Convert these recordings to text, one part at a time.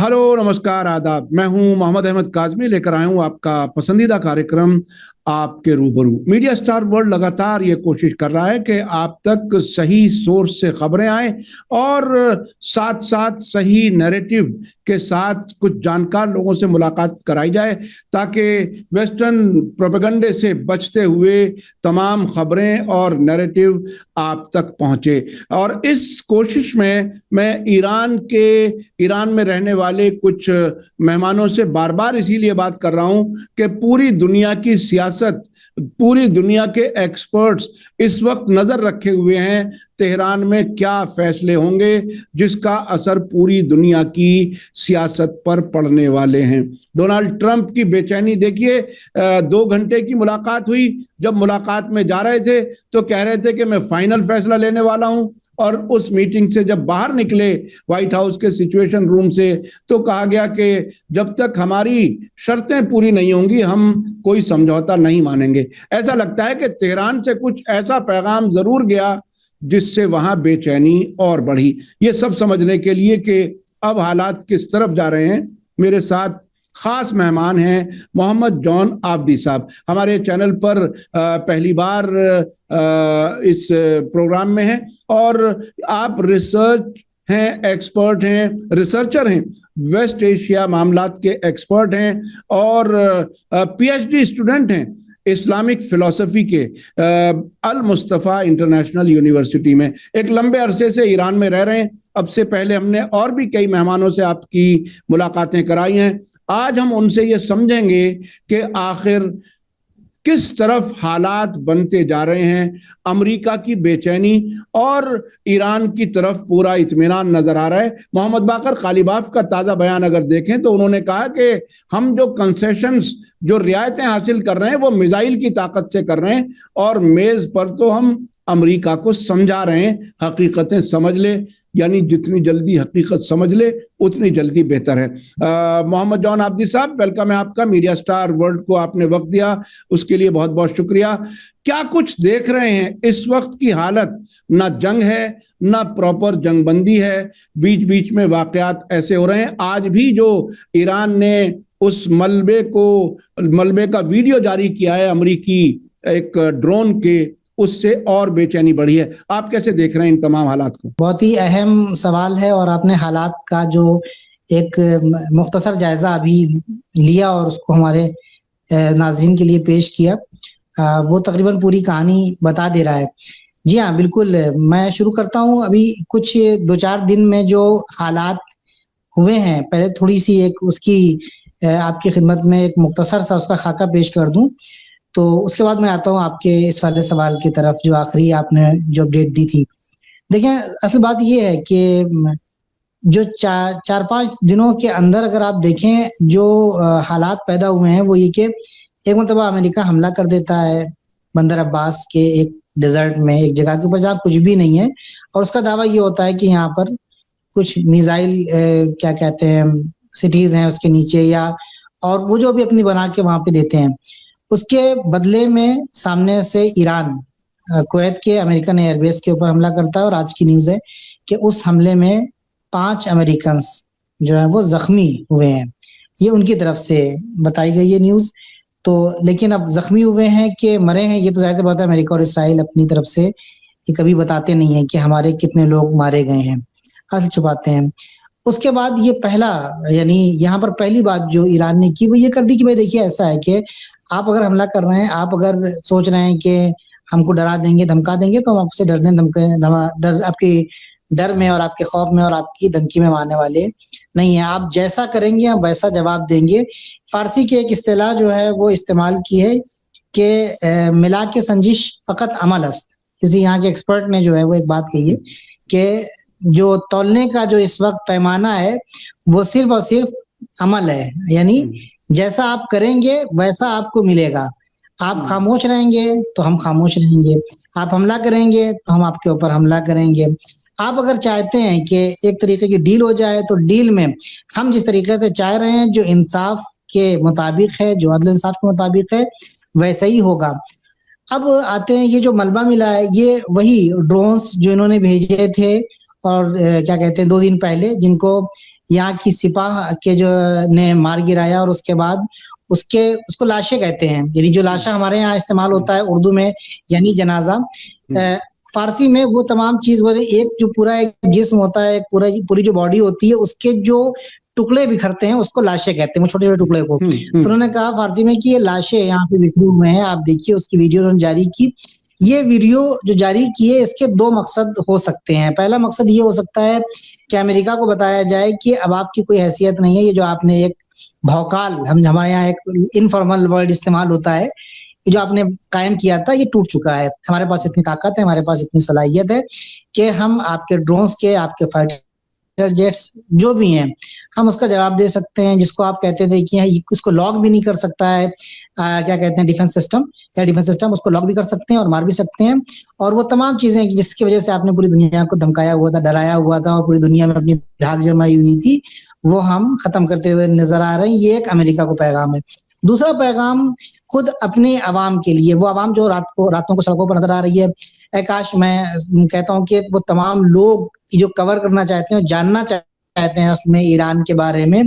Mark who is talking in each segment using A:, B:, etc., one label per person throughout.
A: Hello, नमस्कार, आदाब। मैं हूं मोहम्मद अहमद काज़मी, लेकर आया हूं आपका पसंदीदा कार्यक्रम आपके रूबरू। मीडिया स्टार वर्ल्ड लगातार ये कोशिश कर रहा है कि आप तक सही सोर्स से खबरें आए और साथ साथ सही नैरेटिव के साथ कुछ जानकार लोगों से मुलाकात कराई जाए, ताकि वेस्टर्न प्रोपेगेंडे से बचते हुए तमाम खबरें और नैरेटिव आप तक पहुंचे। और इस कोशिश में मैं ईरान में रहने वाले कुछ मेहमानों से बार बार इसीलिए बात कर रहा हूं कि पूरी दुनिया की सियासत, पूरी दुनिया के एक्सपर्ट्स इस वक्त नजर रखे हुए हैं तेहरान में क्या फैसले होंगे, जिसका असर पूरी दुनिया की सियासत पर पड़ने वाले हैं। डोनाल्ड ट्रंप की बेचैनी देखिए। 2 घंटे की मुलाकात हुई। जब मुलाकात में जा रहे थे तो कह रहे थे कि मैं फाइनल फैसला लेने वाला हूं, और उस मीटिंग से जब बाहर निकले व्हाइट हाउस के सिचुएशन रूम से, तो कहा गया कि जब तक हमारी शर्तें पूरी नहीं होंगी हम कोई समझौता नहीं मानेंगे। ऐसा लगता है कि तेहरान से कुछ ऐसा पैगाम जरूर गया जिससे वहां बेचैनी और बढ़ी। ये सब समझने के लिए कि अब हालात किस तरफ जा रहे हैं, मेरे साथ खास मेहमान हैं मोहम्मद जॉन आबदी साहब। हमारे चैनल पर पहली बार इस प्रोग्राम में हैं, और आप रिसर्च हैं, एक्सपर्ट हैं, रिसर्चर हैं, वेस्ट एशिया मामलात के एक्सपर्ट हैं, और पीएचडी स्टूडेंट हैं इस्लामिक फिलॉसफी के अल मुस्तफ़ा इंटरनेशनल यूनिवर्सिटी में। एक लंबे अरसे से ईरान में रह रहे हैं। अब से पहले हमने और भी कई मेहमानों से आपकी मुलाकातें कराई हैं। आज हम उनसे ये समझेंगे कि आखिर किस तरफ हालात बनते जा रहे हैं। अमेरिका की बेचैनी और ईरान की तरफ पूरा इत्मीनान नजर आ रहा है। मोहम्मद बाकर कालीबाफ का ताज़ा बयान अगर देखें तो उन्होंने कहा कि हम जो कंसेशंस, जो रियायतें हासिल कर रहे हैं वो मिसाइल की ताकत से कर रहे हैं, और मेज पर तो हम अमेरिका को समझा रहे हैं हकीकतें समझ ले, यानी जितनी जल्दी हकीकत समझ ले उतनी जल्दी बेहतर है। मोहम्मद जॉन आबदी साहब, वेलकम है आपका। मीडिया स्टार वर्ल्ड को आपने वक्त दिया, उसके लिए बहुत बहुत शुक्रिया। क्या कुछ देख रहे हैं इस वक्त की हालत? ना जंग है, ना प्रॉपर जंगबंदी है, बीच बीच में वाकयात ऐसे हो रहे हैं। आज भी जो ईरान ने उस मलबे का वीडियो जारी किया है अमेरिकी एक ड्रोन के, उससे और बेचैनी बढ़ी है। आप कैसे देख रहे हैं इन तमाम हालात को?
B: बहुत ही अहम सवाल है, और आपने हालात का जो एक मुख्तसर जायजा अभी लिया और उसको हमारे नाजरीन के लिए पेश किया, वो तकरीबन पूरी कहानी बता दे रहा है। जी हाँ, बिल्कुल। मैं शुरू करता हूँ। अभी कुछ 2-4 दिन में जो हालात हुए हैं, पहले थोड़ी सी एक उसकी आपकी खिदमत में एक मुख्तसर सा उसका खाका पेश कर दूं, तो उसके बाद मैं आता हूँ आपके इस वाले सवाल की तरफ जो आखिरी आपने जो अपडेट दी थी। देखिए, असल बात ये है कि जो 4-5 दिनों के अंदर अगर आप देखें जो हालात पैदा हुए हैं, वो ये कि एक मरतबा अमेरिका हमला कर देता है बंदर अब्बास के एक डेजर्ट में, एक जगह के ऊपर जहाँ कुछ भी नहीं है, और उसका दावा ये होता है कि यहाँ पर कुछ मिसाइल क्या कहते हैं सिटीज हैं उसके नीचे, या और वो जो भी अपनी बना के वहां पे देते हैं। उसके बदले में सामने से ईरान कुवैत के अमेरिकन एयरबेस के ऊपर हमला करता है, और आज की न्यूज है कि उस हमले में 5 अमेरिकन जो है वो जख्मी हुए हैं। ये उनकी तरफ से बताई गई है न्यूज। तो लेकिन अब जख्मी हुए हैं कि मरे हैं, ये तो जाहिर बात है अमेरिका और इसराइल अपनी तरफ से ये कभी बताते नहीं है कि हमारे कितने लोग मारे गए हैं, असल छुपाते हैं। उसके बाद ये पहला, यानी यहाँ पर पहली बात जो ईरान ने की वो ये कर दी कि भाई देखिए, ऐसा है कि आप अगर हमला कर रहे हैं, आप अगर सोच रहे हैं कि हमको डरा देंगे, धमका देंगे, तो हम आपसे डरने आपकी डर में और आपके खौफ में और आपकी धमकी में मारने वाले नहीं है। आप जैसा करेंगे हम वैसा जवाब देंगे। फारसी की एक इस्तेलाह जो है वो इस्तेमाल की है कि मिला के संजिश फकत अमल अस्त। किसी यहाँ के एक्सपर्ट ने जो है वो एक बात कही है कि जो तौलने का जो इस वक्त पैमाना है वो सिर्फ और सिर्फ अमल है, यानी जैसा आप करेंगे वैसा आपको मिलेगा। आप खामोश रहेंगे तो हम खामोश रहेंगे, आप हमला करेंगे तो हम आपके ऊपर हमला करेंगे। आप अगर चाहते हैं कि एक तरीके की डील हो जाए, तो डील में हम जिस तरीके से चाह रहे हैं, जो इंसाफ के मुताबिक है, जो अदल इंसाफ के मुताबिक है, वैसा ही होगा। अब आते हैं, ये जो मलबा मिला है ये वही ड्रोन्स जो इन्होंने भेजे थे, और क्या कहते हैं 2 दिन पहले, जिनको यहाँ की सिपाह के जो ने मार गिराया और उसके बाद उसको लाशें कहते हैं, यानी जो लाशा हमारे यहाँ इस्तेमाल होता है उर्दू में यानी जनाजा, फारसी में वो तमाम चीज, वो एक जो पूरा एक जिस्म होता है, पूरी जो बॉडी होती है उसके जो टुकड़े बिखरते हैं उसको लाशें कहते हैं, वो छोटे छोटे टुकड़े को। तो उन्होंने कहा फारसी में कि ये लाशें यहाँ पे बिखरे हुए हैं, आप देखिए। उसकी वीडियो उन्होंने जारी की। ये वीडियो जो जारी की है इसके दो मकसद हो सकते हैं। पहला मकसद ये हो सकता है कि अमेरिका को बताया जाए कि अब आपकी कोई हैसियत नहीं है, ये जो आपने एक भौकाल, हम हमारे यहाँ एक इनफॉर्मल वर्ड इस्तेमाल होता है, जो आपने कायम किया था ये टूट चुका है। हमारे पास इतनी ताकत है, हमारे पास इतनी सलाहियत है कि हम आपके ड्रोन्स के, आपके फाइटर जेट्स जो भी हैं, हम उसका जवाब दे सकते हैं। जिसको आप कहते थे कि इसको लॉक भी नहीं कर सकता है, क्या कहते हैं, डिफेंस सिस्टम, उसको लॉक भी कर सकते हैं और मार भी सकते हैं। और वो तमाम चीजें जिसकी वजह से आपने पूरी दुनिया को धमकाया हुआ था, डराया हुआ था और पूरी दुनिया में अपनी धाक जमाई हुई थी, वो हम खत्म करते हुए नजर आ रहे हैं। ये एक अमेरिका को पैगाम है। दूसरा पैगाम खुद अपने अवाम के लिए, वो अवाम जो रातों को सड़कों पर नजर आ रही है, काश मैं कहता हूँ कि वो तमाम लोग जो कवर करना चाहते हैं, जानना चाहते हैं उसमें ईरान के बारे में,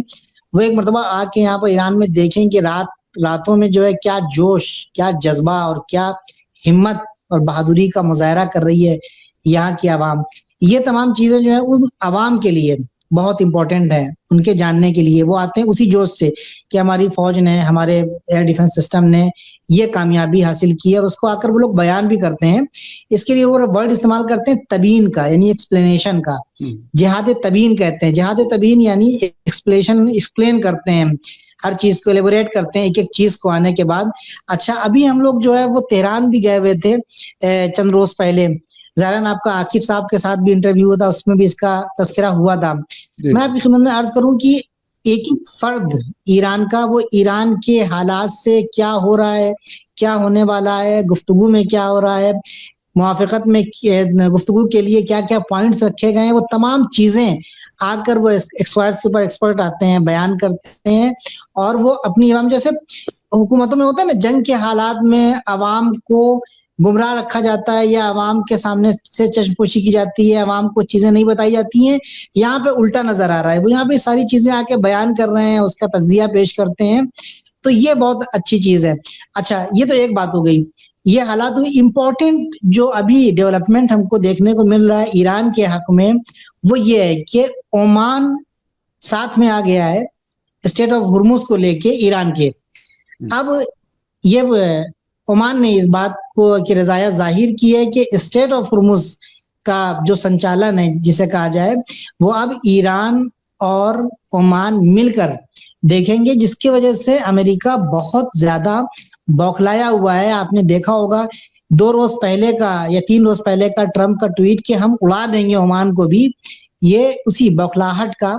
B: वो एक मरतबा आके यहाँ पर ईरान में देखें कि रातों में जो है क्या जोश, क्या जज्बा और क्या हिम्मत और बहादुरी का मुजाहरा कर रही है यहाँ की आवाम। ये तमाम चीजें जो है उन अवाम के लिए बहुत इंपॉर्टेंट है, उनके जानने के लिए। वो आते हैं उसी जोश से कि हमारी फौज ने, हमारे एयर डिफेंस सिस्टम ने ये कामयाबी हासिल की है, और उसको आकर वो लोग बयान भी करते हैं। इसके लिए वो वर्ड इस्तेमाल करते हैं तबीन का, यानी एक्सप्लेनेशन का। जिहाद तबीन कहते हैं। जिहाद तबीन यानी एक्सप्लेन करते हैं, हर चीज को एलेबोरेट करते हैं, एक एक चीज को आने के बाद। अच्छा, अभी हम लोग जो है वो तेहरान भी गए हुए थे चंद रोज पहले। ज़ाहिरन आपका आकिब साहब के साथ भी इंटरव्यू हुआ था, उसमें भी इसका तस्करा हुआ था। मैं आपकी खिदमत में अर्ज करूं कि एक एक फर्द ईरान का, वो ईरान के हालात से क्या हो रहा है, क्या होने वाला है, गुफ्तगू में क्या हो रहा है, मुआफ़क़त में गुफ्तगू के लिए क्या क्या पॉइंट्स रखे गए हैं, वो तमाम चीजें आकर वो एक्सपर्ट्स के ऊपर एक्सपर्ट आते हैं, बयान करते हैं। और वो अपनी अवाम, जैसे हुकूमतों में होता है ना, जंग के हालात में अवाम को गुमराह रखा जाता है या अवाम के सामने से चश्मपोशी की जाती है, अवाम को चीजें नहीं बताई जाती हैं, यहाँ पे उल्टा नजर आ रहा है। वो यहाँ पे सारी चीजें आके बयान कर रहे हैं, उसका तज्जिया पेश करते हैं, तो ये बहुत अच्छी चीज है। अच्छा, ये तो एक बात हो गई, ये हालात हुई। इम्पोर्टेंट जो अभी डेवलपमेंट हमको देखने को मिल रहा है ईरान के हक में, वो ये है कि ओमान साथ में आ गया है स्टेट ऑफ हुर्मुज को लेके ईरान के। अब ये ओमान ने इस बात को की रजायत जाहिर की है कि स्टेट ऑफ हुर्मुज का जो संचालन है, जिसे कहा जाए, वो अब ईरान और ओमान मिलकर देखेंगे, जिसकी वजह से अमेरिका बहुत ज्यादा बौखलाया हुआ है। आपने देखा होगा 2 रोज पहले का या 3 रोज पहले का ट्रम्प का ट्वीट कि हम उड़ा देंगे ओमान को भी, ये उसी बौखलाहट का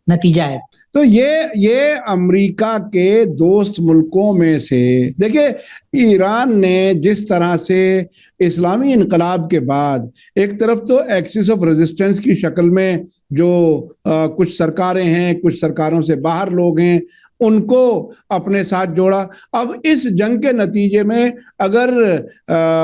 B: नतीजा है।
A: तो ये अमेरिका के दोस्त मुल्कों में से, देखिए, ईरान ने जिस तरह से इस्लामी इनकलाब के बाद एक तरफ तो एक्सिस ऑफ रेजिस्टेंस की शक्ल में जो कुछ सरकारें हैं, कुछ सरकारों से बाहर लोग हैं, उनको अपने साथ जोड़ा। अब इस जंग के नतीजे में अगर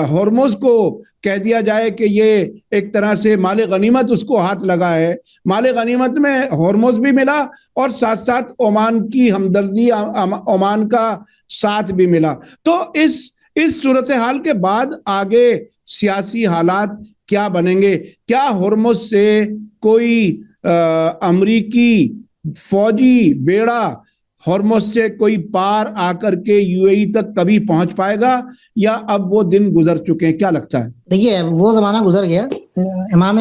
A: हॉर्मुज को कह दिया जाए कि ये एक तरह से माले गनीमत उसको हाथ लगा है, माले गनीमत में हॉर्मुज भी मिला और साथ साथ ओमान की हमदर्दी, ओमान का साथ भी मिला। तो इस सूरत हाल के बाद आगे सियासी हालात क्या बनेंगे? क्या हॉर्मुज से कोई अमरीकी फौजी बेड़ा हॉर्मुज से कोई पार आकर के यूएई तक कभी पहुंच पाएगा, या अब वो दिन गुजर चुके हैं? क्या लगता है?
B: देखिए, वो जमाना गुजर गया। इमाम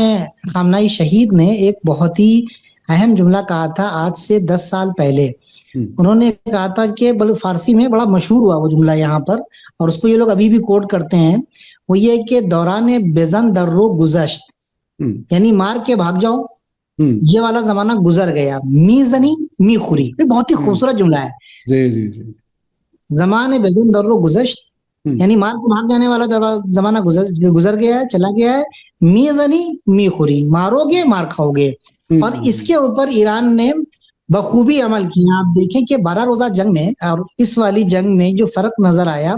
B: खामनाई शहीद ने एक बहुत ही अहम जुमला कहा था आज से 10 साल पहले। उन्होंने कहा था कि फारसी में बड़ा मशहूर हुआ वो जुमला यहाँ पर, और उसको ये लोग अभी भी कोट करते हैं। वो ये कि दौरान बेजन दर्रो गुज़श्त, यानी मार के भाग जाओ, ये वाला जमाना गुजर गया। मी जनी मी खुरी, ये बहुत ही खूबसूरत जुमला है।
A: जी जी जी।
B: जमाने बेजन दर्रो गुज़श्त, यानी मार के भाग जाने वाला जमाना गुजर गया है, चला गया है। मी जनी मी खुरी, मारोगे मार खाओगे। और इसके ऊपर ईरान ने बखूबी अमल किया। आप देखें कि 12 रोजा जंग में और इस वाली जंग में जो फर्क नजर आया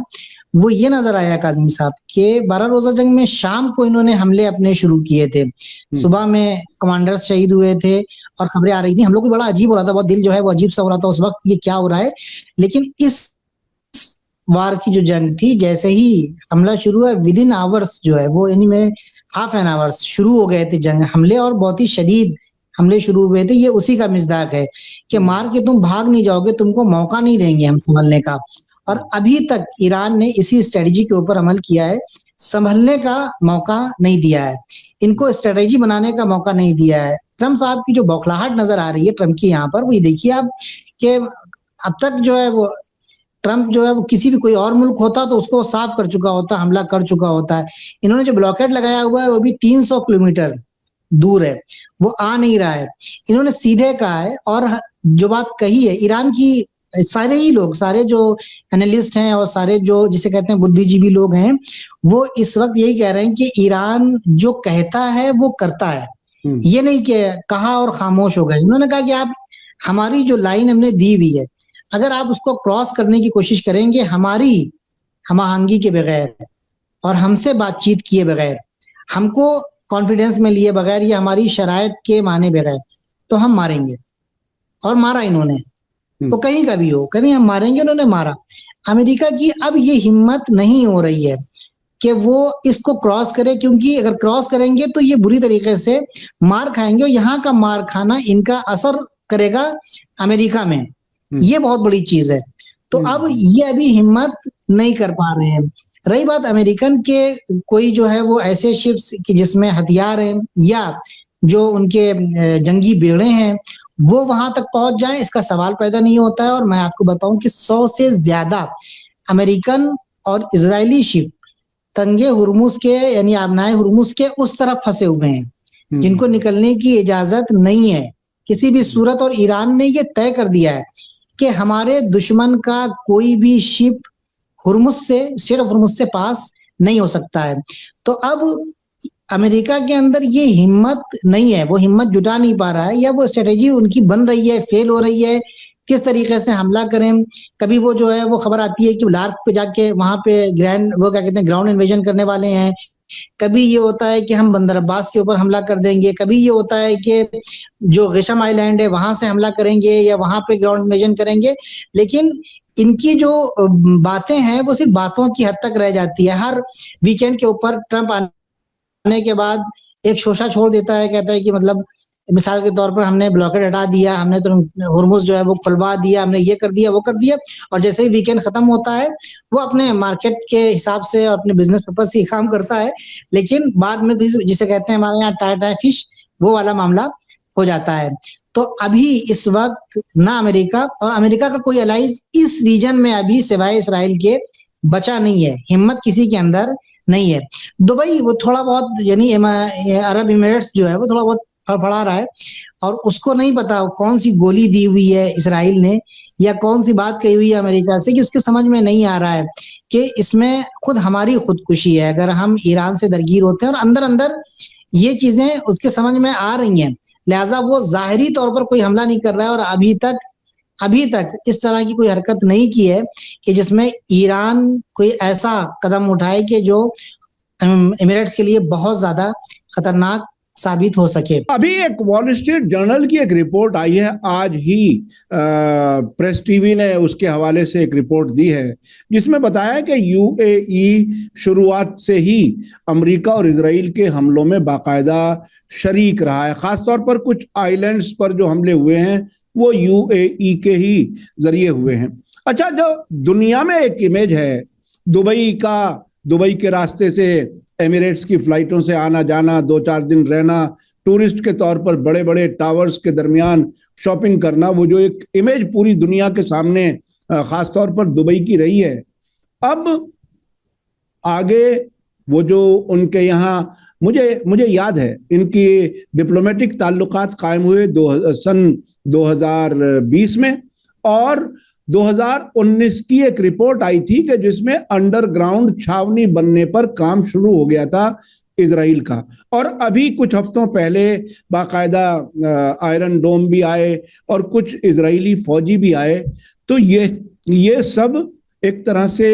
B: वो ये नजर आया काज़मी साहब कि 12 रोजा जंग में शाम को इन्होंने हमले अपने शुरू किए थे। सुबह में कमांडर्स शहीद हुए थे और खबरें आ रही थी, हम लोग को बड़ा अजीब हो रहा था, बहुत दिल जो है वो अजीब सा हो रहा था उस वक्त, ये क्या हो रहा है। लेकिन इस वार की जो जंग थी, जैसे ही हमला शुरू हुआ विद इन आवर्स जो है वो यानी में हाफ एन आवर्स शुरू हो गए थे जंग हमले, और बहुत ही शदीद हमले शुरू हुए थे। ये उसी का मिसदाक है कि मार के तुम भाग नहीं जाओगे, तुमको मौका नहीं देंगे हम संभलने का। और अभी तक ईरान ने इसी स्ट्रेटजी के ऊपर अमल किया है, संभलने का मौका नहीं दिया है, इनको स्ट्रेटजी बनाने का मौका नहीं दिया है। ट्रम्प साहब की जो बौखलाहट नजर आ रही है ट्रम्प की यहाँ पर, वो ये देखिए आप कि अब तक जो है वो ट्रम्प जो है वो किसी भी कोई और मुल्क होता तो उसको साफ कर चुका होता, हमला कर चुका होता है। इन्होंने जो ब्लॉकेड लगाया हुआ है वो भी 300 किलोमीटर दूर है, वो आ नहीं रहा है। इन्होंने सीधे कहा है, और जो बात कही है ईरान की, सारे ही लोग, सारे जो एनालिस्ट हैं और सारे जो जिसे कहते हैं बुद्धिजीवी लोग हैं, वो इस वक्त यही कह रहे हैं कि ईरान जो कहता है वो करता है, ये नहीं कि कहा और खामोश हो गए। उन्होंने कहा कि आप हमारी जो लाइन हमने दी हुई है, अगर आप उसको क्रॉस करने की कोशिश करेंगे हमारी हमआहंगी के बगैर और हमसे बातचीत किए बगैर, हमको कॉन्फिडेंस में लिए बगैर या हमारी शरायत के माने बगैर, तो हम मारेंगे। और मारा इन्होंने, तो कहीं का भी हो, कहीं हम मारेंगे, उन्होंने मारा। अमेरिका की अब ये हिम्मत नहीं हो रही है कि वो इसको क्रॉस करे, क्योंकि अगर क्रॉस करेंगे तो ये बुरी तरीके से मार खाएंगे, और यहाँ का मार खाना इनका असर करेगा अमेरिका में। ये बहुत बड़ी चीज है। तो अब ये अभी हिम्मत नहीं कर पा रहे हैं। रही बात अमेरिकन के कोई जो है वो ऐसे शिप्स कि जिसमें हथियार हैं या जो उनके जंगी बेड़े हैं वो वहां तक पहुंच जाएं, इसका सवाल पैदा नहीं होता है। और मैं आपको बताऊं कि 100 से ज्यादा अमेरिकन और इजरायली शिप तंगे हुर्मुज के यानी आबनाए हुर्मुज के उस तरफ फंसे हुए हैं, जिनको निकलने की इजाजत नहीं है किसी भी सूरत। और ईरान ने ये तय कर दिया है कि हमारे दुश्मन का कोई भी शिप हुर्मुज से, स्ट्रेट ऑफ हुर्मुज से पास नहीं हो सकता है। तो अब अमेरिका के अंदर ये हिम्मत नहीं है, वो हिम्मत जुटा नहीं पा रहा है, या वो स्ट्रेटेजी उनकी बन रही है, फेल हो रही है, किस तरीके से हमला करें। कभी वो जो है वो खबर आती है कि लार्क पे जाके वहां पे वो क्या कहते हैं ग्राउंड इन्वेजन करने वाले हैं, कभी ये होता है कि हम बंदर अब्बास के ऊपर हमला कर देंगे, कभी ये होता है कि जो गिशम आइलैंड है वहां से हमला करेंगे या वहां पे ग्राउंड इन्वेजन करेंगे। लेकिन इनकी जो बातें हैं वो सिर्फ बातों की हद तक रह जाती है। हर वीकेंड के ऊपर ट्रम्प आने के बाद एक शोशा छोड़ देता है, कहता है कि मतलब मिसाल के तौर पर हमने ब्लॉकेड हटा दिया, हमने तो हुर्मुज जो है वो खुलवा दिया, हमने ये कर दिया वो कर दिया। और जैसे ही वीकेंड खत्म होता है वो अपने मार्केट के हिसाब से और अपने बिजनेस पर्पज से काम करता है, लेकिन बाद में जिसे कहते हैं हमारे यहाँ टाई फिश, वो वाला मामला हो जाता है। तो अभी इस वक्त ना अमेरिका और अमेरिका का कोई अलाइज इस रीजन में अभी सिवाय इसराइल के बचा नहीं है, हिम्मत किसी के अंदर नहीं है। दुबई वो थोड़ा बहुत यानी अरब इमिरेट्स जो है वो थोड़ा बहुत फड़फड़ा रहा है, और उसको नहीं पता कौन सी गोली दी हुई है इसराइल ने या कौन सी बात कही हुई है अमेरिका से, कि उसके समझ में नहीं आ रहा है कि इसमें खुद हमारी खुदकुशी है अगर हम ईरान से दरगीर होते हैं। और अंदर अंदर ये चीजें उसके समझ में आ रही हैं, लिहाजा वो जाहिरी तौर पर कोई हमला नहीं कर रहा है। और अभी तक इस तरह की कोई हरकत नहीं की है कि जिसमें ईरान कोई ऐसा कदम उठाए कि जो एमिरेट्स के लिए बहुत ज्यादा खतरनाक साबित हो सके।
A: अभी एक वॉल स्ट्रीट जर्नल की एक रिपोर्ट आई है, आज ही प्रेस टीवी ने उसके हवाले से एक रिपोर्ट दी है, जिसमें बताया कि यूएई शुरुआत से ही अमेरिका और इजराइल के हमलों में बाकायदा शरीक रहा है। खासतौर पर कुछ आइलैंड्स पर जो हमले हुए हैं वो यूएई के ही जरिए हुए हैं। अच्छा, जो दुनिया में एक इमेज है दुबई के रास्ते से एमिरेट्स की फ्लाइटों से आना जाना, 2-4 दिन रहना, टूरिस्ट के तौर पर बड़े बड़े टावर्स के दरमियान शॉपिंग करना, वो जो एक इमेज पूरी दुनिया के सामने खासतौर पर दुबई की रही है, अब आगे वो जो उनके यहाँ मुझे याद है इनकी डिप्लोमेटिक ताल्लुकात कायम हुए सन 2020 में, और 2019 की एक रिपोर्ट आई थी कि जिसमें अंडरग्राउंड छावनी बनने पर काम शुरू हो गया था इजराइल का। और अभी कुछ हफ्तों पहले बाकायदा आयरन डोम भी आए और कुछ इजरायली फौजी भी आए। तो ये सब एक तरह से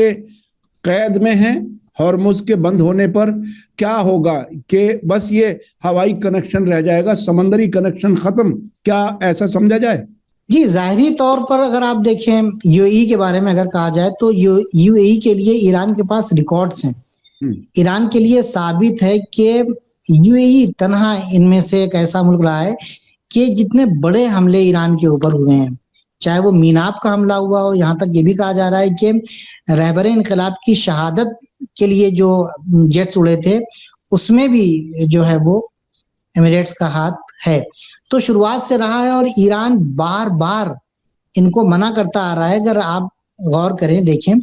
A: कैद में हैं। हॉर्मुज के बंद होने पर क्या होगा कि बस ये हवाई कनेक्शन रह जाएगा, समंदरी कनेक्शन खत्म, क्या ऐसा समझा जाए?
B: जी, ज़ाहिरी तौर पर अगर आप देखें यूएई के बारे में अगर कहा जाए तो यूएई के लिए ईरान के पास रिकॉर्ड्स हैं। ईरान के लिए साबित है कि यूएई तन्हा इनमें से एक ऐसा मुल्क रहा है कि जितने बड़े हमले ईरान के ऊपर हुए हैं, चाहे वो मीनाब का हमला हुआ हो, यहाँ तक ये भी कहा जा रहा है कि रहबरे इनकलाब की शहादत के लिए जो जेट्स उड़े थे, उसमें भी जो है वो एमिरेट्स का हाथ है। तो शुरुआत से रहा है और ईरान बार-बार इनको मना करता आ रहा है। अगर आप गौर करें, देखें,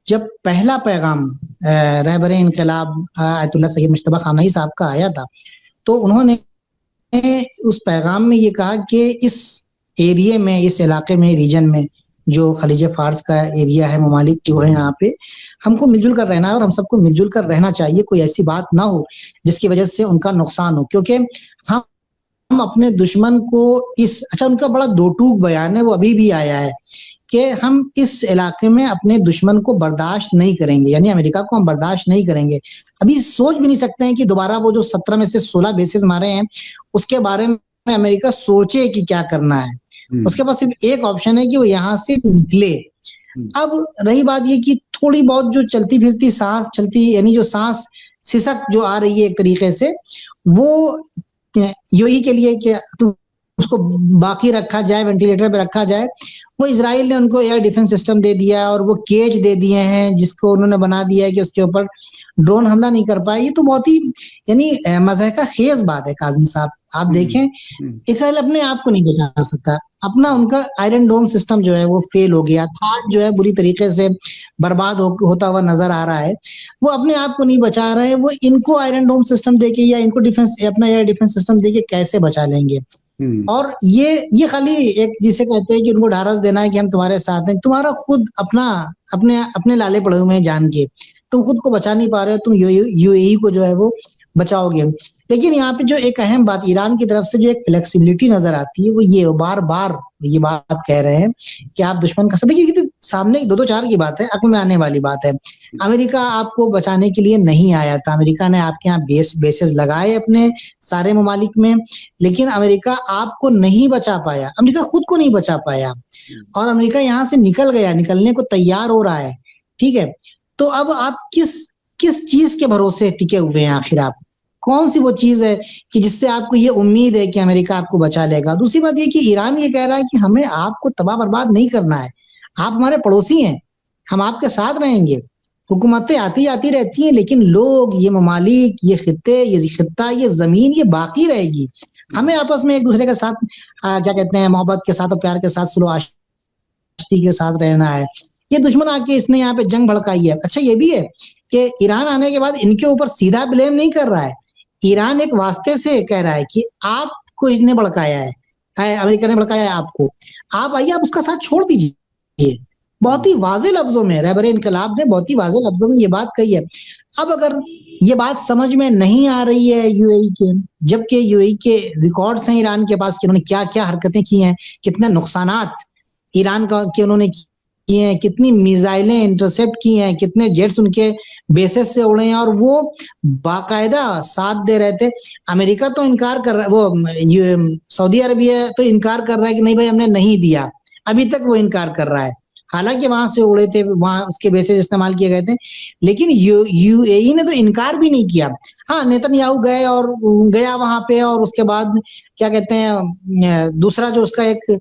B: जब पहला पैगाम रहबरे इनकलाब आयतुल्लाह सैयद मुज्तबा खामनई साहब का आया था, तो उन्होंने उस पैगाम में ये कहा कि इस एरिया में, इस इलाके में, रीजन में, जो खलीज फार्स का एरिया है, ममालिक जो है यहाँ पे, हमको मिलजुल कर रहना है और हम सबको मिलजुल कर रहना चाहिए। कोई ऐसी बात ना हो जिसकी वजह से उनका नुकसान हो, क्योंकि हम अपने दुश्मन को अच्छा, उनका बड़ा दो टूक बयान है, वो अभी भी आया है कि हम इस इलाके में अपने दुश्मन को बर्दाश्त नहीं करेंगे, यानी अमेरिका को हम बर्दाश्त नहीं करेंगे। अभी सोच भी नहीं सकते हैं कि दोबारा वो जो 17 में से 16 बेसिस मारे हैं, उसके बारे में अमेरिका सोचे कि क्या करना है। उसके पास सिर्फ एक ऑप्शन है कि वो यहाँ से निकले। अब रही बात ये कि थोड़ी बहुत जो चलती फिरती सांस चलती, यानी जो सांस सिसक जो आ रही है एक तरीके से, वो यूएई के लिए कि उसको बाकी रखा जाए, वेंटिलेटर पे रखा जाए। वो इजराइल ने उनको एयर डिफेंस सिस्टम दे दिया और वो केज दे दिए हैं जिसको उन्होंने बना दिया है कि उसके ऊपर ड्रोन हमला नहीं कर पाए। ये तो बहुत ही यानी मज़ाक़ खेज बात है काज़मी साहब। आप देखें, इजराइल अपने आप को नहीं बचा सका, अपना उनका आयरन डोम सिस्टम जो है वो फेल हो गया, थाट जो है बुरी तरीके से बर्बाद होता हुआ नजर आ रहा है। वो अपने आप को नहीं बचा रहे हैं, वो इनको आयरन डोम सिस्टम देके या इनको डिफेंस, अपना एयर डिफेंस सिस्टम देके कैसे बचा लेंगे। और ये खाली एक जिसे कहते हैं कि उनको ढारस देना है कि हम तुम्हारे साथ हैं। तुम्हारा खुद अपने लाले पड़े हुए हैं जान के, तुम खुद को बचा नहीं पा रहे हो, तुम यूएई को जो है वो बचाओगे। लेकिन यहाँ पे जो एक अहम बात ईरान की तरफ से जो एक फ्लेक्सिबिलिटी नजर आती है, वो ये बार-बार ये बात कह रहे हैं कि आप दुश्मन का साथ देखिए, तो सामने 2-2-4 की बात है, अक्ल में आने वाली बात है। अमेरिका आपको बचाने के लिए नहीं आया था। अमेरिका ने आपके यहाँ बेसेस लगाए अपने सारे ममालिक में, लेकिन अमेरिका आपको नहीं बचा पाया, अमेरिका खुद को नहीं बचा पाया और अमेरिका यहाँ से निकल गया, निकलने को तैयार हो रहा है। ठीक है, तो अब आप किस चीज के भरोसे टिके हुए हैं आखिर? आप कौन सी वो चीज है कि जिससे आपको ये उम्मीद है कि अमेरिका आपको बचा लेगा? दूसरी बात ये कि ईरान ये कह रहा है कि हमें आपको तबाह बर्बाद नहीं करना है, आप हमारे पड़ोसी हैं, हम आपके साथ रहेंगे। हुकूमतें आती जाती रहती हैं, लेकिन लोग, ये ममालिक, ये खित्ते, ये खित्ता, ये जमीन, ये बाकी रहेगी। हमें आपस में एक दूसरे के साथ क्या कहते हैं, मोहब्बत के साथ और प्यार के साथ, सुलह आशती के साथ रहना है। ये दुश्मन आके इसने यहाँ पे जंग भड़काई है। अच्छा, ये भी है कि ईरान आने के बाद इनके ऊपर सीधा ब्लेम नहीं कर रहा है, ईरान एक वास्ते से कह रहा है कि आपको इसने भड़काया है, अमेरिका ने भड़काया है आपको, आप आइए, आप उसका साथ छोड़ दीजिए। बहुत ही वाज़ेह लफ्जों में रहबरे इनकलाब ने बहुत ही वाज़ेह लफ्जों में ये बात कही है। अब अगर ये बात समझ में नहीं आ रही है यूएई के, जबकि यूएई के रिकॉर्ड्स हैं ईरान के पास कि उन्होंने क्या-क्या हरकतें की हैं, कितने नुकसानात ईरान का कि उन्होंने किए हैं, कितनी मिसाइलें इंटरसेप्ट की हैं, कितने जेट्स उनके बेसेस से उड़े हैं और वो बाकायदा साथ दे रहे थे। अमेरिका तो इनकार कर रहा है, वो सऊदी अरबिया तो इनकार कर रहा है कि नहीं भाई हमने नहीं दिया, अभी तक वो इनकार कर रहा है। हालांकि वहां से उड़े थे, वहां उसके बेसेस इस्तेमाल किए गए थे, लेकिन यूएई ने तो इनकार भी नहीं किया। हाँ, नेतन्याहू गया वहां पे और उसके बाद क्या कहते हैं, दूसरा जो उसका एक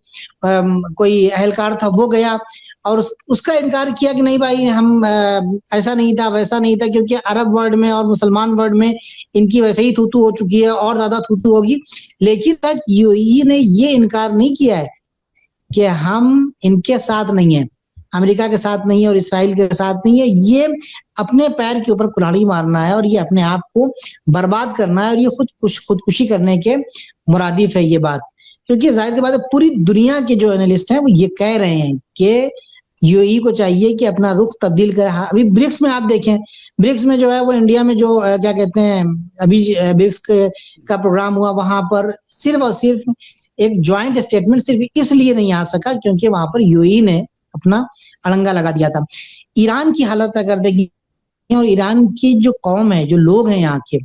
B: कोई अहलकार था वो गया और उसका इनकार किया कि नहीं भाई हम ऐसा नहीं था, वैसा नहीं था, क्योंकि अरब वर्ल्ड में और मुसलमान वर्ल्ड में इनकी वैसे ही थूथू हो चुकी है और ज्यादा थूथू होगी। लेकिन तक यूएई ने ये इनकार नहीं किया है कि हम इनके साथ नहीं है, अमेरिका के साथ नहीं है और इसराइल के साथ नहीं है। ये अपने पैर के ऊपर कुल्हाड़ी मारना है और ये अपने आप को बर्बाद करना है और ये खुदकुशी करने के मुरादिफ है ये बात। क्योंकि जाहिर सी बात है, पूरी दुनिया के जो एनालिस्ट हैं वो ये कह रहे हैं कि यूएई को चाहिए कि अपना रुख तब्दील करे। अभी ब्रिक्स में आप देखें, ब्रिक्स में जो है वो इंडिया में जो क्या कहते हैं, अभी ब्रिक्स का प्रोग्राम हुआ, वहां पर सिर्फ और सिर्फ एक ज्वाइंट स्टेटमेंट सिर्फ इसलिए नहीं आ सका क्योंकि वहां पर यूएई ने अपना अड़ंगा लगा दिया था। ईरान की हालत अगर देखिए और ईरान की जो कौम है, जो लोग हैं यहाँ के,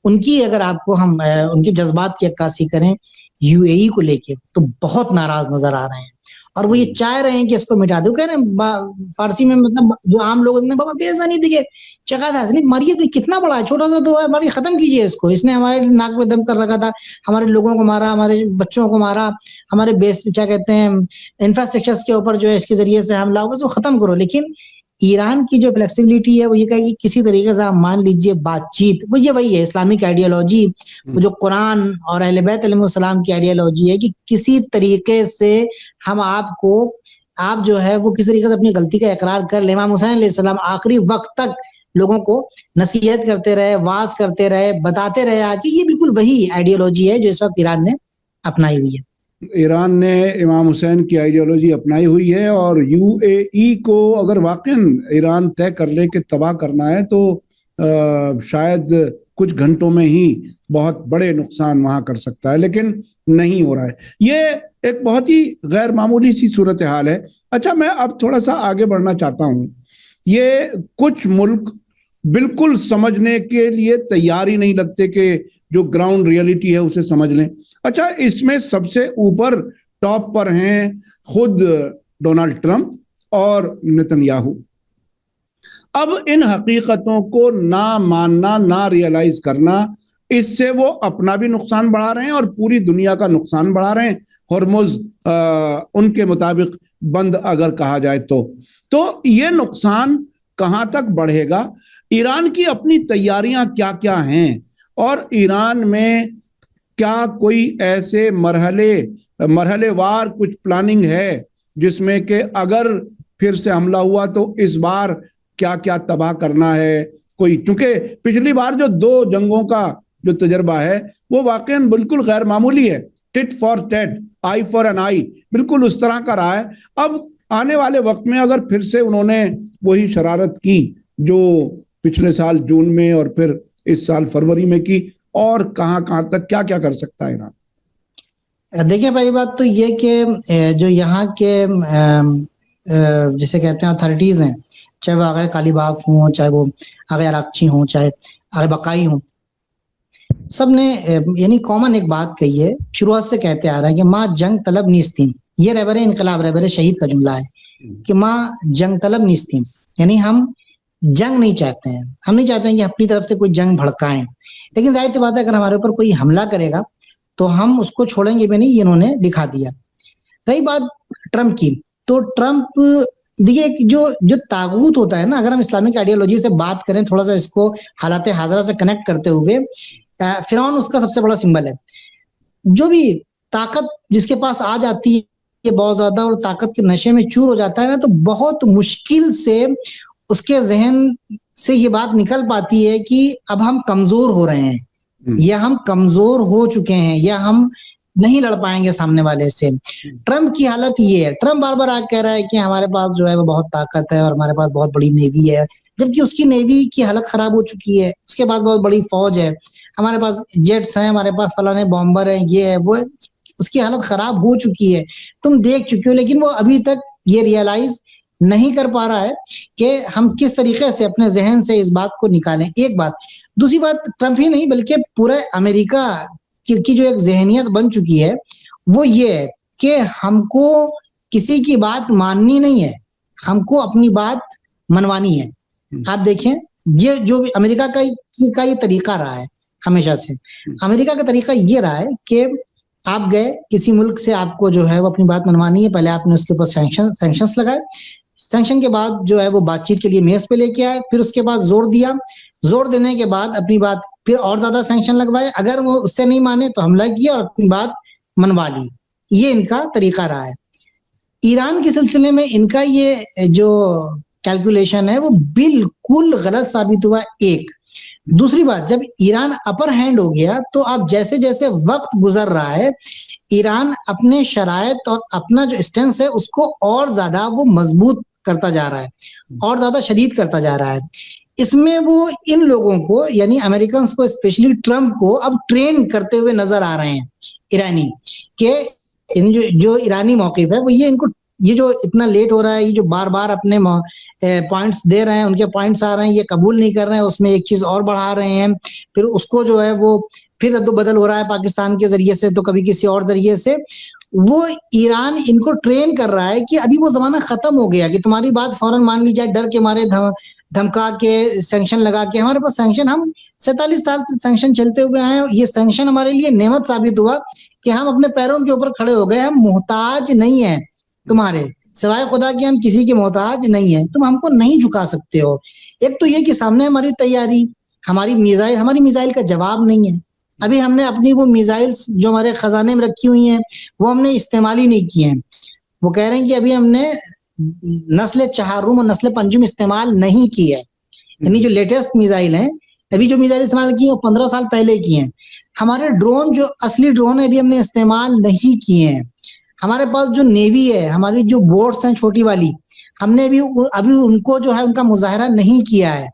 B: उनकी अगर आपको हम उनके जज्बात की अक्कासी करें यूएई को लेके, तो बहुत नाराज नजर आ रहे हैं और वो ये चाह रहे हैं कि इसको मिटा दो। कह रहे हैं फारसी में, मतलब जो आम लोग ने, बाबा बेजा नहीं दिखे चका था नहीं, मरिए कितना बड़ा है, छोटा सा तो है, मरिए खत्म कीजिए इसको, इसने हमारे नाक में दम कर रखा था, हमारे लोगों को मारा, हमारे बच्चों को मारा, हमारे बेस क्या कहते हैं इंफ्रास्ट्रक्चर्स के ऊपर जो है इसके जरिए से हमला होगा, तो खत्म करो। लेकिन ईरान की जो फ्लेक्सिबिलिटी है वो ये कहेगी किसी तरीके से आप मान लीजिए बातचीत, वो ये वही है इस्लामिक आइडियोलॉजी, वो जो कुरान और अहले बैत अलैहिस्सलाम की आइडियोलॉजी है कि किसी तरीके से हम आपको, आप जो है वो किसी तरीके से अपनी गलती का इकरार कर ले। इमाम हुसैन अलैहिस्सलाम आखिरी वक्त तक लोगों को नसीहत करते रहे, वाज करते रहे, बताते रहे आके, ये बिल्कुल वही आइडियोलॉजी है जो इस वक्त ईरान ने अपनाई हुई है।
A: ईरान ने इमाम हुसैन की आइडियोलॉजी अपनाई हुई है और यूएई को अगर वाकई ईरान तय कर ले कि तबाह करना है तो शायद कुछ घंटों में ही बहुत बड़े नुकसान वहां कर सकता है, लेकिन नहीं हो रहा है। ये एक बहुत ही गैर मामूली सी सूरत हाल है। अच्छा, मैं अब थोड़ा सा आगे बढ़ना चाहता हूं। ये कुछ मुल्क बिल्कुल समझने के लिए तैयार ही नहीं लगते कि जो ग्राउंड रियलिटी है उसे समझ लें। अच्छा, इसमें सबसे ऊपर टॉप पर हैं खुद डोनाल्ड ट्रंप और नेतन्याहू। अब इन हकीकतों को ना मानना, ना रियलाइज करना, इससे वो अपना भी नुकसान बढ़ा रहे हैं और पूरी दुनिया का नुकसान बढ़ा रहे हैं। हॉर्मुज उनके मुताबिक बंद अगर कहा जाए तो ये नुकसान कहां तक बढ़ेगा? ईरान की अपनी तैयारियां क्या क्या हैं और ईरान में क्या कोई ऐसे मरहलेवार कुछ प्लानिंग है जिसमें कि अगर फिर से हमला हुआ तो इस बार क्या क्या तबाह करना है? कोई, चूंकि पिछली बार जो 2 जंगों का जो तजर्बा है वो वाकई बिल्कुल गैर मामूली है, tit for tat, eye for an eye, बिल्कुल उस तरह का रहा है। अब आने वाले वक्त में अगर फिर से उन्होंने वही शरारत की जो पिछले साल जून में और फिर इस साल फरवरी में की, और कहां तक क्या क्या कर सकता है ईरान?
B: देखिए, पहली बात तो ये कि जो यहाँ के जिसे कहते हैं अथॉरिटीज हैं, चाहे वो आगे कालीबाफ हों, चाहे वो आगे अराक्ची हों, चाहे आगे बकाई हों, सब ने यानी कॉमन एक बात कही है, शुरुआत से कहते आ रहा है कि माँ जंग तलब नीस्तीम। ये रहबर इनकलाब, रहबर शहीद का जुमला है कि माँ जंग तलब नीस्तीम, यानी हम जंग नहीं चाहते हैं, हम नहीं चाहते हैं कि अपनी तरफ से कोई जंग भड़काएं, लेकिन जाहिर सी बात है अगर हमारे ऊपर कोई हमला करेगा तो हम उसको छोड़ेंगे भी नहीं, ये इन्होंने दिखा दिया। रही बात ट्रंप की, तो ट्रंप देखिए जो तागूत होता है ना, अगर हम इस्लामिक आइडियोलॉजी से बात करें, थोड़ा सा इसको हालात हाजरा से कनेक्ट करते हुए, फिरौन उसका सबसे बड़ा सिंबल है। जो भी ताकत जिसके पास आ जाती है बहुत ज्यादा और ताकत के नशे में चूर हो जाता है ना, तो बहुत मुश्किल से उसके जहन से ये बात निकल पाती है कि अब हम कमजोर हो रहे हैं, या हम कमजोर हो चुके हैं, या हम नहीं लड़ पाएंगे सामने वाले से। ट्रंप की हालत ये है, ट्रंप बार बार आके कह रहा है कि हमारे पास जो है वो बहुत ताकत है और हमारे पास बहुत बड़ी नेवी है, जबकि उसकी नेवी की हालत खराब हो चुकी है, उसके पास बहुत बड़ी फौज है, हमारे पास जेट्स हैं, हमारे पास फलाने बॉम्बर हैं, ये है वो है, उसकी हालत खराब हो चुकी है, तुम देख चुके हो। लेकिन वो अभी तक ये रियलाइज नहीं कर पा रहा है कि हम किस तरीके से अपने जहन से इस बात को निकालें। एक बात, दूसरी बात, ट्रंप ही नहीं बल्कि पूरे अमेरिका की जो एक जहनियत बन चुकी है वो ये है कि हमको किसी की बात माननी नहीं है, हमको अपनी बात मनवानी है। आप देखें, ये जो भी अमेरिका का ये तरीका रहा है हमेशा से, अमेरिका का तरीका ये रहा है कि आप गए किसी मुल्क से, आपको जो है वो अपनी बात मनवानी है, पहले आपने उसके ऊपर सैंक्शंस लगाए, सैंक्शन के बाद जो है वो बातचीत के लिए मेज पे लेके आए, फिर उसके बाद जोर दिया, जोर देने के बाद अपनी बात फिर और ज्यादा सैंक्शन लगवाए, अगर वो उससे नहीं माने तो हमला किया और अपनी बात मनवा ली। ये इनका तरीका रहा है। ईरान के सिलसिले में इनका ये जो कैलकुलेशन है वो बिल्कुल गलत साबित हुआ। एक दूसरी बात, जब ईरान अपर हैंड हो गया तो अब जैसे जैसे वक्त गुजर रहा है, ईरान अपने शरायत और अपना जो स्टेंस है उसको और ज्यादा वो मजबूत करता जा रहा है, और ज्यादा शदीद करता जा रहा है। इसमें वो इन लोगों को यानी अमेरिकन को, स्पेशली ट्रंप को अब ट्रेन करते हुए नजर आ रहे हैं ईरानी, के जो ईरानी मौकिफ है वो ये इनको ये जो इतना लेट हो रहा है, ये जो बार बार अपने पॉइंट्स दे रहे हैं, उनके पॉइंट्स आ रहे हैं, ये कबूल नहीं कर रहे हैं, उसमें एक चीज और बढ़ा रहे हैं, फिर उसको जो है वो फिर अदल हो रहा है पाकिस्तान के जरिए से, तो कभी किसी और जरिए से। वो ईरान इनको ट्रेन कर रहा है कि अभी वो जमाना खत्म हो गया कि तुम्हारी बात फौरन मान ली जाए, डर के मारे धमका के सैंक्शन लगा के। हमारे पास सैंक्शन, हम 47 साल से सैंक्शन चलते हुए आए हैं, ये सैंक्शन हमारे लिए नेमत साबित हुआ कि हम अपने पैरों के ऊपर खड़े हो गए, हम मोहताज नहीं है तुम्हारे, सिवाय खुदा के हम किसी के मोहताज नहीं है, तुम हमको नहीं झुका सकते हो। एक तो ये कि सामने हमारी तैयारी, हमारी मिसाइल का जवाब नहीं है। अभी हमने अपनी वो मिसाइल्स जो हमारे खजाने में रखी हुई हैं वो हमने इस्तेमाल ही नहीं किए हैं। वो कह रहे हैं कि अभी हमने नस्ल चहारूम और नस्ल पंजुम इस्तेमाल नहीं की है, यानी जो लेटेस्ट मिसाइल है, अभी जो मिसाइल इस्तेमाल की है वो 15 साल पहले की हैं। हमारे ड्रोन, जो असली ड्रोन है, अभी हमने इस्तेमाल नहीं किए हैं। हमारे पास जो नेवी है, हमारी जो बोट्स हैं छोटी वाली, हमने अभी उनको जो है उनका मुजाहरा नहीं किया है,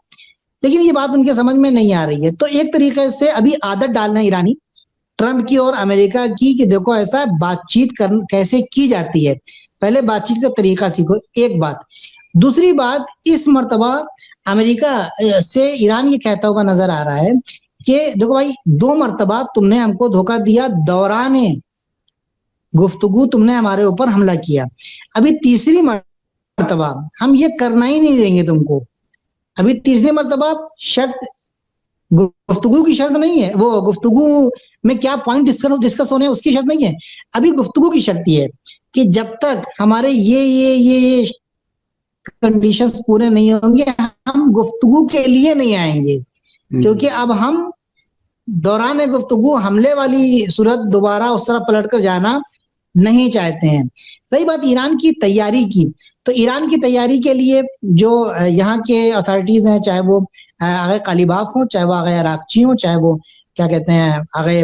B: लेकिन ये बात उनके समझ में नहीं आ रही है। तो एक तरीके से अभी आदत डालना ईरानी ट्रंप की और अमेरिका की कि देखो ऐसा बातचीत कैसे की जाती है, पहले बातचीत का तरीका सीखो, एक बात। दूसरी बात, इस मर्तबा अमेरिका से ईरान ये कहता हुआ नजर आ रहा है कि देखो भाई, 2 मर्तबा तुमने हमको धोखा दिया, दौरान गुफ्तगू तुमने हमारे ऊपर हमला किया, अभी तीसरी मर्तबा हम ये करना ही नहीं देंगे तुमको। अभी तीसरी मर्तबा शर्त, गुफ्तगू की शर्त नहीं है, वो गुफ्तगू में क्या पॉइंट डिस्कस होने हैं उसकी शर्त नहीं है, अभी गुफ्तगू की शर्त ये है कि जब तक हमारे ये कंडीशंस पूरे नहीं होंगे, हम गुफ्तगू के लिए नहीं आएंगे, क्योंकि अब हम दौरान गुफ्तगू हमले वाली सूरत दोबारा उस तरफ पलट कर जाना नहीं चाहते हैं। रही बात ईरान की तैयारी की, तो ईरान की तैयारी के लिए जो यहाँ के अथॉरिटीज हैं, चाहे वो आगे कालीबाफ हो, चाहे वो आगे अराकची हो, चाहे वो क्या कहते हैं आगे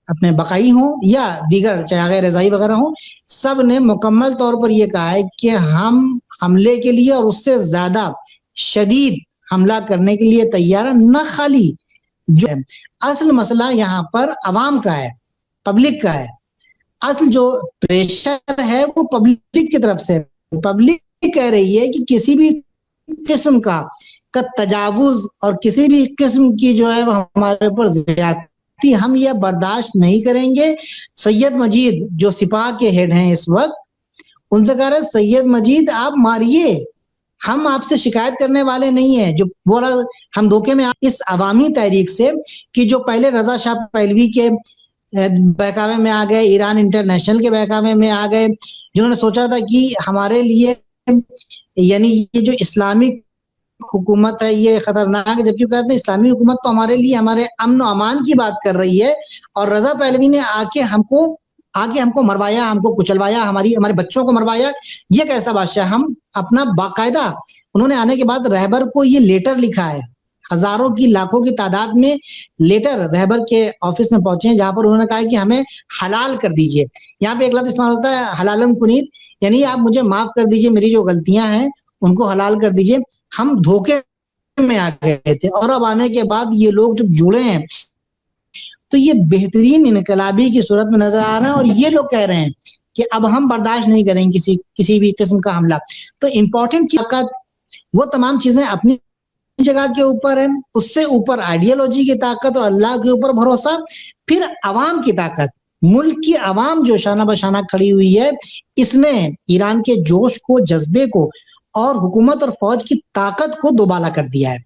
B: अपने बकाई हो, या दीगर चाहे आगे रजाई वगैरह हो, सब ने मुकम्मल तौर पर यह कहा है कि हम हमले के लिए और उससे ज्यादा शदीद हमला करने के लिए तैयार है। न खाली जो है, असल मसला यहाँ पर अवाम का है, पब्लिक का है। असल जो प्रेशर है वो पब्लिक की तरफ से, पब्लिक कह रही है कि किसी भी किस्म का तजावुज और किसी भी किस्म की जो है हमारे ऊपर ज्यादती हम यह बर्दाश्त नहीं करेंगे। सैयद मजीद जो सिपाह के हेड हैं इस वक्त, उनसे कह रहे सैयद मजीद आप मारिए, हम आपसे शिकायत करने वाले नहीं है। जो बोला हम धोखे में इस अवामी तहरीक से कि जो पहले रजा शाह पहलवी के बहकावे में आ गए, ईरान इंटरनेशनल के बहकावे में आ गए, जिन्होंने सोचा था कि हमारे लिए यानी ये जो इस्लामिक हुकूमत है ये खतरनाक है, जबकि कहते हैं इस्लामी हुकूमत तो हमारे लिए हमारे अमन और अमान की बात कर रही है। और रजा पहलवी ने आके हमको मरवाया, हमको कुचलवाया, हमारे बच्चों को मरवाया। ये कैसा बादशाह? हम अपना बाकायदा, उन्होंने आने के बाद रहबर को ये लेटर लिखा है, हजारों की लाखों की तादाद में लेटर रहबर के ऑफिस में पहुंचे हैं, जहां पर उन्होंने कहा है कि हमें हलाल कर दीजिए। यहाँ पे एक लफ्ज इस्तेमाल होता है हलालम कुनीत, यानी आप मुझे माफ कर दीजिए, मेरी जो गलतियां हैं उनको हलाल कर दीजिए। हम धोखे में आ गए थे और अब आने के बाद ये लोग जब जुड़े हैं तो ये बेहतरीन इनकलाबी की सूरत में नजर आ रहा है। और ये लोग कह रहे हैं कि अब हम बर्दाश्त नहीं करेंगे किसी भी किस्म का हमला। तो इम्पोर्टेंट ताकत, वो तमाम चीजें अपनी जगह के ऊपर है, उससे ऊपर आइडियोलॉजी की ताकत और अल्लाह के ऊपर भरोसा, फिर अवाम की ताकत, मुल्क की अवाम जो शाना बशाना खड़ी हुई है, इसने ईरान के जोश को, जज्बे को और हुकूमत और फौज की ताकत को दोबाला कर दिया है।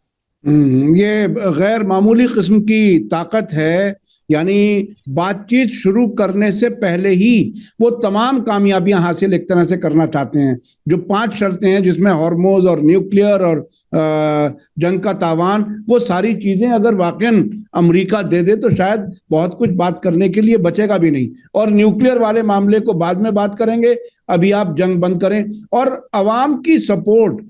A: ये गैर मामूली किस्म की ताकत है, यानी बातचीत शुरू करने से पहले ही वो तमाम कामयाबियां हासिल एक तरह से करना चाहते हैं। जो 5 शर्तें हैं जिसमें हार्मोज और न्यूक्लियर और जंग का तावान, वो सारी चीजें अगर वाकई अमेरिका दे दे तो शायद बहुत कुछ बात करने के लिए बचेगा भी नहीं। और न्यूक्लियर वाले मामले को बाद में बात करेंगे, अभी आप जंग बंद करें। और अवाम की सपोर्ट,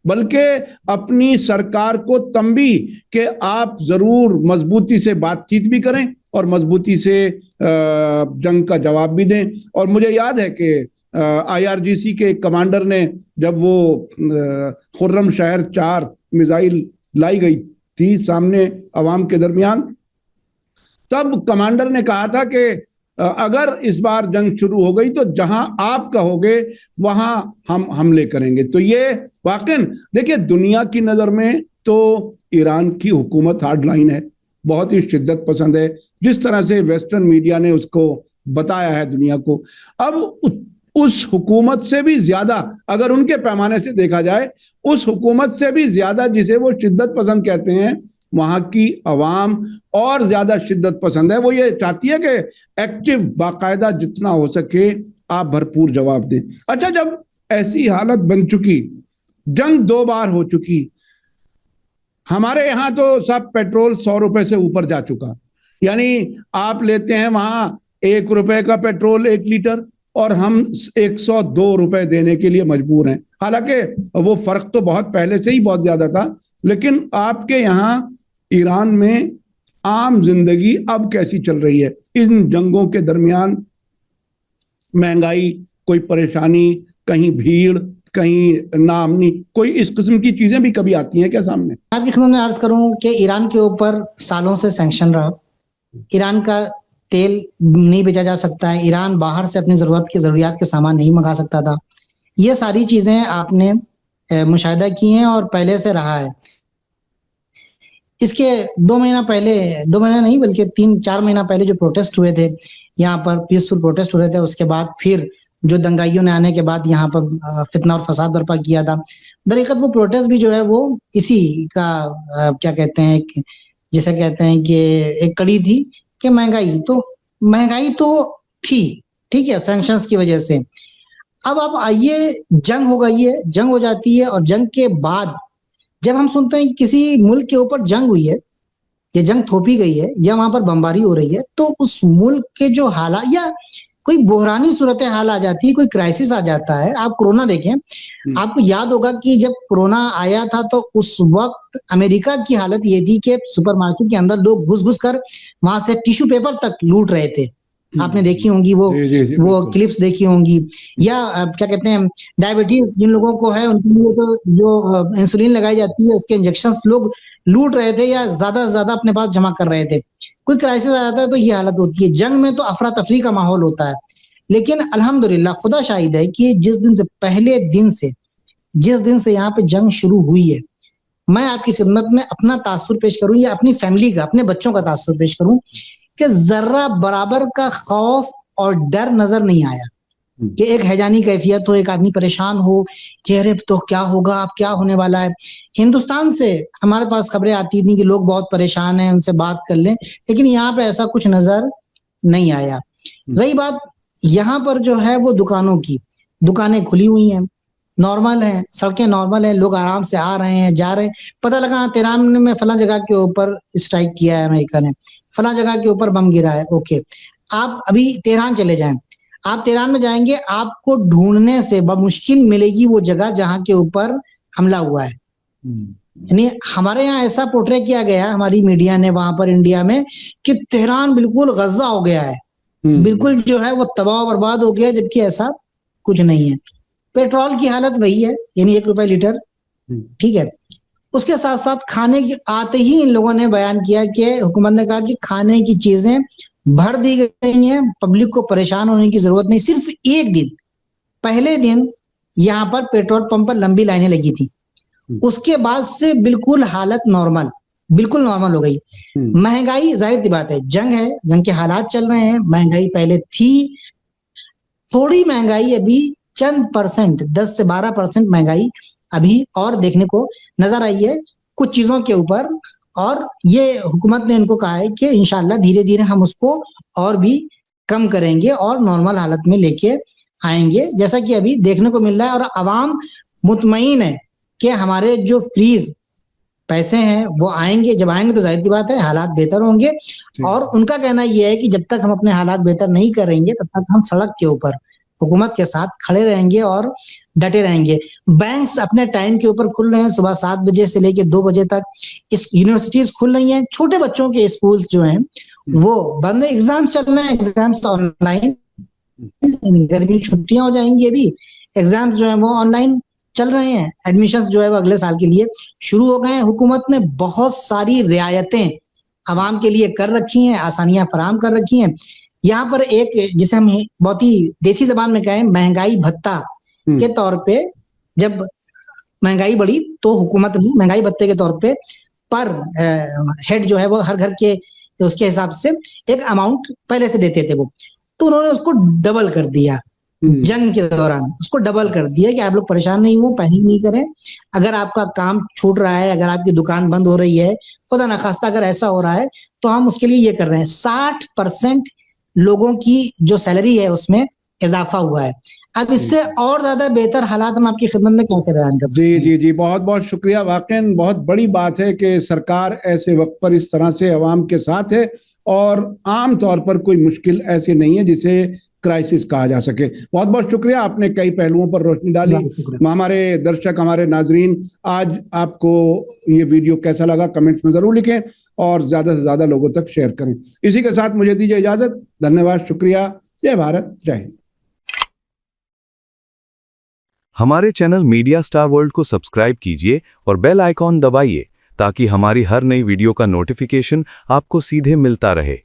A: बल्कि अपनी सरकार को तंबी कि आप जरूर मजबूती से बातचीत भी करें और मजबूती से जंग का जवाब भी दें। और मुझे याद है कि IRGC के कमांडर ने जब वो खुर्रम शहर 4 मिसाइल लाई गई थी सामने अवाम के दरमियान, तब कमांडर ने कहा था कि अगर इस बार जंग शुरू हो गई तो जहां आप कहोगे वहां हम हमले करेंगे। तो ये वाकई देखिए, दुनिया की नजर में तो ईरान की हुकूमत हार्डलाइन है, बहुत ही शिद्दत पसंद है, जिस तरह से वेस्टर्न मीडिया ने उसको बताया है दुनिया को। अब उस हुकूमत से भी ज्यादा, अगर उनके पैमाने से देखा जाए, उस हुकूमत से भी ज्यादा जिसे वो शिद्दत पसंद कहते हैं, वहां की अवाम और ज्यादा शिद्दत पसंद है। वो ये चाहती है कि एक्टिव बाकायदा जितना हो सके आप भरपूर जवाब दें। अच्छा, जब ऐसी हालत बन चुकी, जंग 2 बार हो चुकी, हमारे यहां तो सब पेट्रोल 100 रुपए से ऊपर जा चुका, यानी आप लेते हैं वहां 1 रुपए का पेट्रोल 1 लीटर और हम 102 रुपए देने के लिए मजबूर हैं। हालांकि वो फर्क तो बहुत पहले से ही बहुत ज्यादा था, लेकिन आपके यहाँ ईरान में आम जिंदगी अब कैसी चल रही है इन जंगों के दरमियान? महंगाई, कोई परेशानी, कहीं भीड़, कहीं नाअमनी, कोई इस किस्म की चीजें भी कभी आती हैं क्या सामने?
B: आपकी खिदमत में अर्ज करूं कि ईरान के ऊपर सालों से सैंक्शन रहा। ईरान का तेल नहीं बेचा जा सकता है, ईरान बाहर से अपनी जरूरियात के सामान नहीं मंगा सकता था। ये सारी चीजें आपने मुशाहिदा की हैं और पहले से रहा है। इसके 2 महीना पहले, 2 महीना नहीं बल्कि 3-4 महीना पहले जो प्रोटेस्ट हुए थे, यहाँ पर पीसफुल प्रोटेस्ट हो रहे थे, उसके बाद फिर जो दंगाइयों ने आने के बाद यहाँ पर फितना और फसाद बर्पा किया था। दरअसल वो प्रोटेस्ट भी जो है वो इसी का क्या कहते हैं, जैसे कहते हैं कि एक कड़ी थी कि महंगाई तो थी, ठीक है, सैंक्शंस की वजह से। अब आप आइए, जंग हो गई है, जंग हो जाती है, और जंग के बाद जब हम सुनते हैं किसी मुल्क के ऊपर जंग हुई है, या जंग थोपी गई है, या वहां पर बमबारी हो रही है, तो उस मुल्क के जो हालात या कोई बुहरानी सूरत हाल आ जाती है, कोई क्राइसिस आ जाता है। आप कोरोना देखें, आपको याद होगा कि जब कोरोना आया था तो उस वक्त अमेरिका की हालत ये थी कि सुपरमार्केट के अंदर लोग घुस घुस कर वहां से टिश्यू पेपर तक लूट रहे थे। आपने देखी होंगी वो क्लिप्स देखी होंगी। या क्या कहते हैं, डायबिटीज जिन लोगों को है उनके लिए तो जो इंसुलिन लगाई जाती है उसके इंजेक्शंस लोग लूट रहे थे या ज्यादा से ज्यादा अपने पास जमा कर रहे थे। कोई क्राइसिस आ जाता है तो ये हालत होती है। जंग में तो अफरा तफरी का माहौल होता है, लेकिन अल्हम्दुलिल्लाह खुदा शाहिद है कि जिस दिन से यहाँ पे जंग शुरू हुई है, मैं आपकी खिदमत में अपना तासुर पेश करूं या अपनी फैमिली का, अपने बच्चों का तासुर पेश करूं कि जर्रा बराबर का खौफ और डर नजर नहीं आया कि एक हैजानी कैफियत हो, एक आदमी परेशान हो कि अरे तो क्या होगा, अब क्या होने वाला है। हिंदुस्तान से हमारे पास खबरें आती थी कि लोग बहुत परेशान हैं, उनसे बात कर लें, लेकिन यहाँ पे ऐसा कुछ नजर नहीं आया। रही बात यहाँ पर जो है वो दुकानों की, दुकानें खुली हुई हैं, नॉर्मल है, सड़कें नॉर्मल है, लोग आराम से आ रहे हैं, जा रहे हैं। पता लगा तेहरान में फला जगह के ऊपर स्ट्राइक किया है अमेरिका ने, फला जगह के ऊपर बम गिरा है, ओके। आप अभी तेहरान चले जाएं, आप तेहरान में जाएंगे, आपको ढूंढने से मुश्किल मिलेगी वो जगह जहां के ऊपर हमला हुआ है। यानी हमारे यहाँ ऐसा पोर्ट्रे किया गया है हमारी मीडिया ने वहां पर इंडिया में कि तेहरान बिल्कुल गजा हो गया है, बिल्कुल जो है वो तबाह बर्बाद हो गया, जबकि ऐसा कुछ नहीं है। पेट्रोल की हालत वही है, यानी 1 रुपए लीटर, ठीक है। उसके साथ साथ खाने के आते ही इन लोगों ने बयान किया कि हुकूमत ने कहा कि खाने की चीजें भर दी गई हैं, पब्लिक को परेशान होने की जरूरत नहीं। सिर्फ एक दिन, पहले दिन यहाँ पर पेट्रोल पंप पर लंबी लाइनें लगी थी, उसके बाद से बिल्कुल हालत नॉर्मल, बिल्कुल नॉर्मल हो गई। महंगाई, जाहिर सी बात है, जंग है, जंग के हालात चल रहे हैं, महंगाई पहले थी, थोड़ी महंगाई अभी चंद परसेंट, 10 से 12% महंगाई अभी और देखने को नजर आई है कुछ चीजों के ऊपर, और ये हुकूमत ने इनको कहा है कि इंशाल्लाह धीरे धीरे हम उसको और भी कम करेंगे और नॉर्मल हालत में लेके आएंगे, जैसा कि अभी देखने को मिल रहा है। और आवाम मुतमईन है कि हमारे जो फ्रीज पैसे हैं वो आएंगे, जब आएंगे तो जाहिर सी बात है हालात बेहतर होंगे। और उनका कहना यह है कि जब तक हम अपने हालात बेहतर नहीं करेंगे तब तक हम सड़क के ऊपर हुकूमत के साथ खड़े रहेंगे और डटे रहेंगे। बैंक्स अपने टाइम के ऊपर खुल रहे हैं, सुबह 7 बजे से लेकर 2 बजे तक। इस यूनिवर्सिटीज खुल रही हैं, छोटे बच्चों के स्कूल जो हैं वो बंद है, एग्जाम्स चल रहे हैं, एग्जाम्स ऑनलाइन, गर्मी की छुट्टियां हो जाएंगी, अभी एग्जाम्स जो है वो ऑनलाइन चल रहे हैं, एडमिशंस जो है वो अगले साल के लिए शुरू हो गए हैं। हुकूमत ने बहुत सारी रियायतें आवाम के लिए कर रखी हैं, आसानियां फराहम कर रखी हैं, यहाँ पर एक जिसे हम बहुत ही देसी जबान में कहें महंगाई भत्ता के तौर पे, जब महंगाई बढ़ी तो हुकूमत ने महंगाई भत्ते के तौर पे पर हेड जो है वो हर घर के उसके हिसाब से एक अमाउंट पहले से देते थे वो, तो उन्होंने उसको डबल कर दिया जंग के दौरान, उसको डबल कर दिया कि आप लोग परेशान नहीं हो, पैनिक नहीं करें। अगर आपका काम छूट रहा है, अगर आपकी दुकान बंद हो रही है, खुदा न खास्ता अगर ऐसा हो रहा है, तो हम उसके लिए ये कर रहे हैं। 60% लोगों की जो सैलरी है उसमें इजाफा हुआ है। अब इससे और ज्यादा बेहतर हालात हम आपकी खिदमत में कैसे बयान कर सकते हैं?
A: जी जी जी, बहुत बहुत शुक्रिया। वाकई बहुत बड़ी बात है कि सरकार ऐसे वक्त पर इस तरह से अवाम के साथ है, और आम तौर पर कोई मुश्किल ऐसी नहीं है जिसे क्राइसिस कहा जा सके। बहुत बहुत शुक्रिया, आपने कई पहलुओं पर रोशनी डाली। हमारे दर्शक, हमारे नाजरीन, आज आपको ये वीडियो कैसा लगा कमेंट्स में जरूर लिखें और ज्यादा से ज्यादा लोगों तक शेयर करें। इसी के साथ मुझे दीजिए इजाजत। धन्यवाद, शुक्रिया। जय भारत, जय हिंद।
C: हमारे चैनल मीडिया स्टार वर्ल्ड को सब्सक्राइब कीजिए और बेल आइकॉन दबाइए ताकि हमारी हर नई वीडियो का नोटिफिकेशन आपको सीधे मिलता रहे।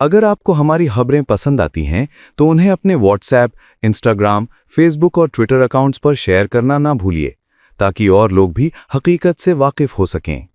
C: अगर आपको हमारी खबरें पसंद आती हैं तो उन्हें अपने व्हाट्सएप, इंस्टाग्राम, फेसबुक और ट्विटर अकाउंट्स पर शेयर करना ना भूलिए ताकि और लोग भी हकीकत से वाकिफ हो सकें।